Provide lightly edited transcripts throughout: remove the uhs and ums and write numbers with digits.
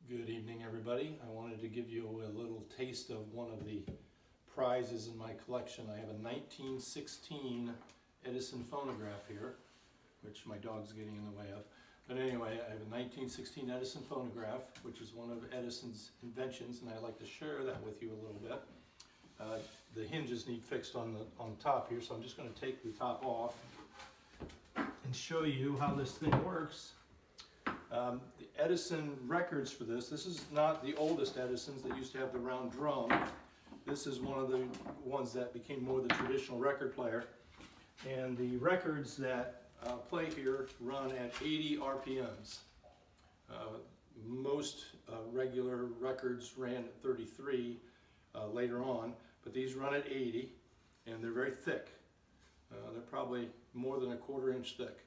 Good evening, everybody. I wanted to give you a little taste of one of the prizes in my collection. I have a 1916 Edison Phonograph here, which my dog's getting in the way of. But anyway, I have a 1916 Edison Phonograph, which is one of Edison's inventions, and I'd like to share that with you a little bit. The hinges need fixed on the top here, so I'm just going to take the top off and show you how this thing works. The Edison records for this is not the oldest Edisons that used to have the round drum. This is one of the ones that became more the traditional record player. And the records that play here run at 80 RPMs. Most regular records ran at 33 later on, but these run at 80, and they're very thick. They're probably more than a quarter-inch thick.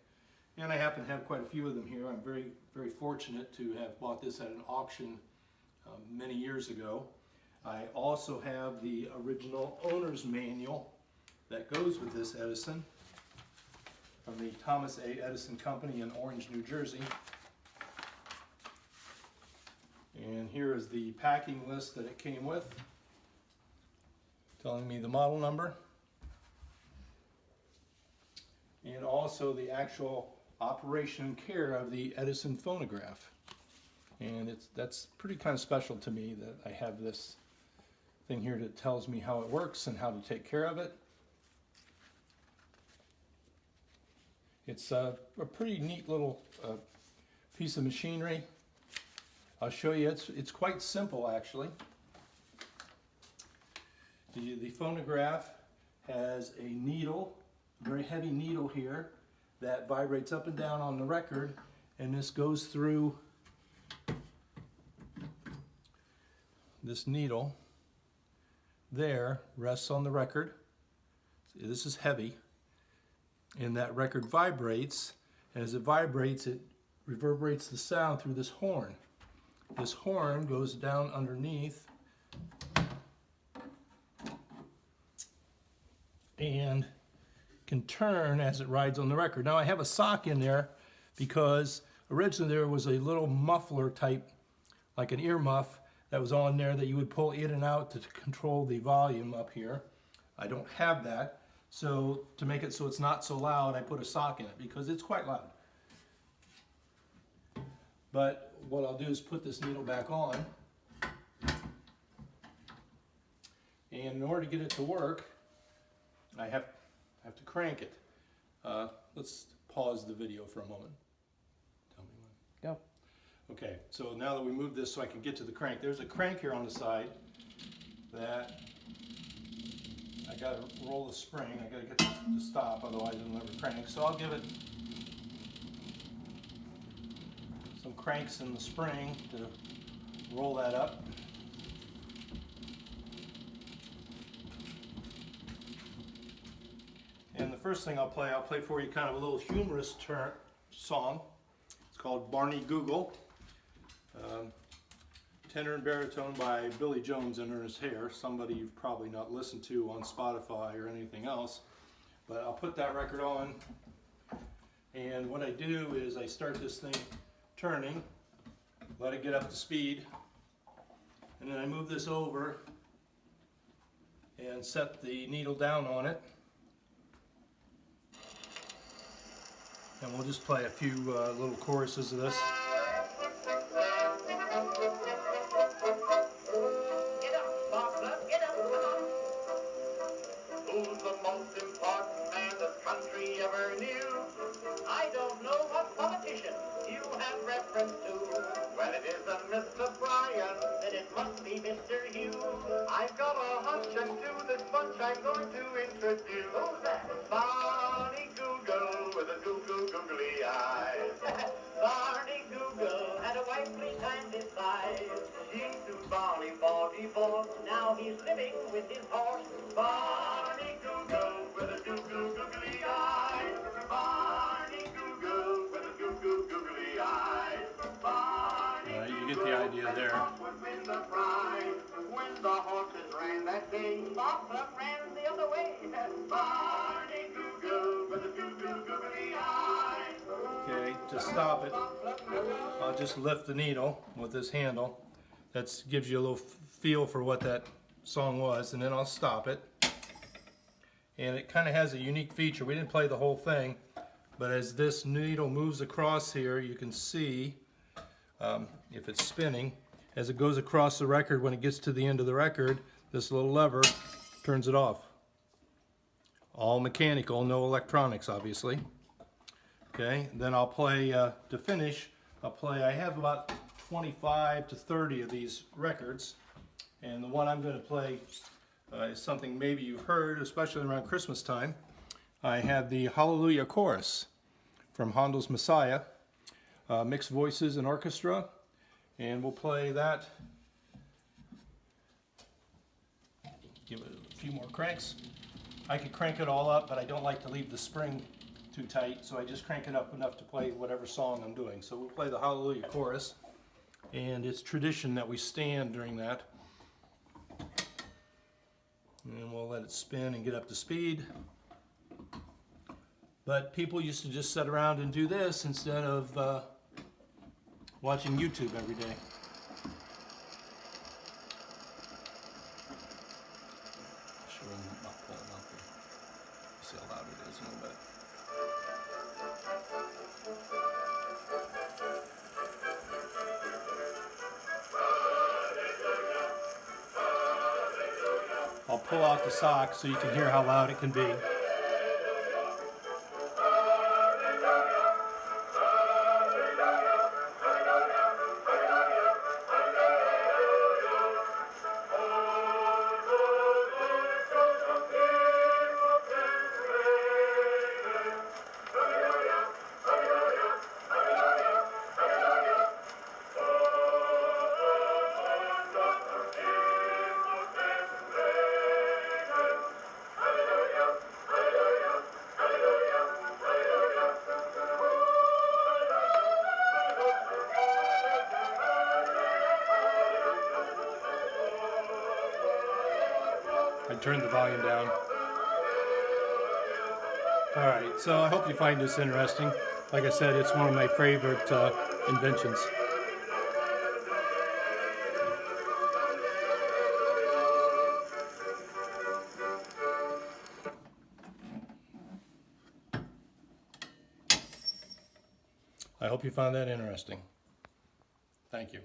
And I happen to have quite a few of them here. I'm very, very fortunate to have bought this at an auction many years ago. I also have the original owner's manual that goes with this Edison from the Thomas A. Edison Company in Orange, New Jersey. And here is the packing list that it came with, telling me the model number, and also the actual operation and care of the Edison Phonograph. And that's pretty kind of special to me that I have this thing here that tells me how it works and how to take care of it. It's a pretty neat little piece of machinery. I'll show you, it's quite simple actually. The phonograph has a needle, very heavy needle here, that vibrates up and down on the record, and this goes through this needle there, rests on the record. This is heavy, and that record vibrates, and as it vibrates it reverberates the sound through this horn. This horn goes down underneath and can turn as it rides on the record. Now I have a sock in there because originally there was a little muffler type, like an ear muff, that was on there that you would pull in and out to control the volume up here. I don't have that, so to make it so it's not so loud, I put a sock in it because it's quite loud. But what I'll do is put this needle back on, and in order to get it to work, I have to crank it. Let's pause the video for a moment. Tell me when. Go. Okay, so now that we move this so I can get to the crank, there's a crank here on the side that I gotta roll the spring. I gotta get this to stop, otherwise it'll never crank. So I'll give it some cranks in the spring to roll that up. And the first thing I'll play for you kind of a little humorous song. It's called Barney Google. Tenor and baritone by Billy Jones and Ernest Hare, somebody you've probably not listened to on Spotify or anything else. But I'll put that record on, and what I do is I start this thing turning, let it get up to speed, and then I move this over and set the needle down on it. And we'll just play a few little choruses of this. Get up, Barbara, get up, come on. Who's the most important man this country ever knew? I don't know what politician you have reference to. Well, it isn't Mr. Bryan, then it must be Mr. Hughes. I've got a hunch, and to this bunch I'm going to introduce. Who's that? Barney Google with a googly eyes. Barney Google had a wifely time beside. She sued Barney 44. Now he's living with his horse. Barney Google with a googly eyes. Barney Google with a googly eyes. Barney You get the idea there. When the horses ran that day, Bob ran the other way. Barney Google with a googly eyes. Okay, to stop it, I'll just lift the needle with this handle. That gives you a little feel for what that song was, and then I'll stop it. And it kind of has a unique feature. We didn't play the whole thing, but as this needle moves across here, you can see, if it's spinning, as it goes across the record, when it gets to the end of the record, this little lever turns it off. All mechanical, no electronics, obviously. Okay, then I'll play, to finish, I have about 25 to 30 of these records, and the one I'm going to play is something maybe you've heard, especially around Christmas time. I have the Hallelujah Chorus from Handel's Messiah, mixed voices and orchestra, and we'll play that. Give it a few more cranks. I could crank it all up, but I don't like to leave the spring too tight, so I just crank it up enough to play whatever song I'm doing. So we'll play the Hallelujah Chorus, and it's tradition that we stand during that. And we'll let it spin and get up to speed. But people used to just sit around and do this instead of watching YouTube every day. Sure, I'm not pulling out there. See how loud it is in a little bit. I'll pull out the sock so you can hear how loud it can be. I turned the volume down. Alright, so I hope you find this interesting. Like I said, it's one of my favorite inventions. I hope you found that interesting. Thank you.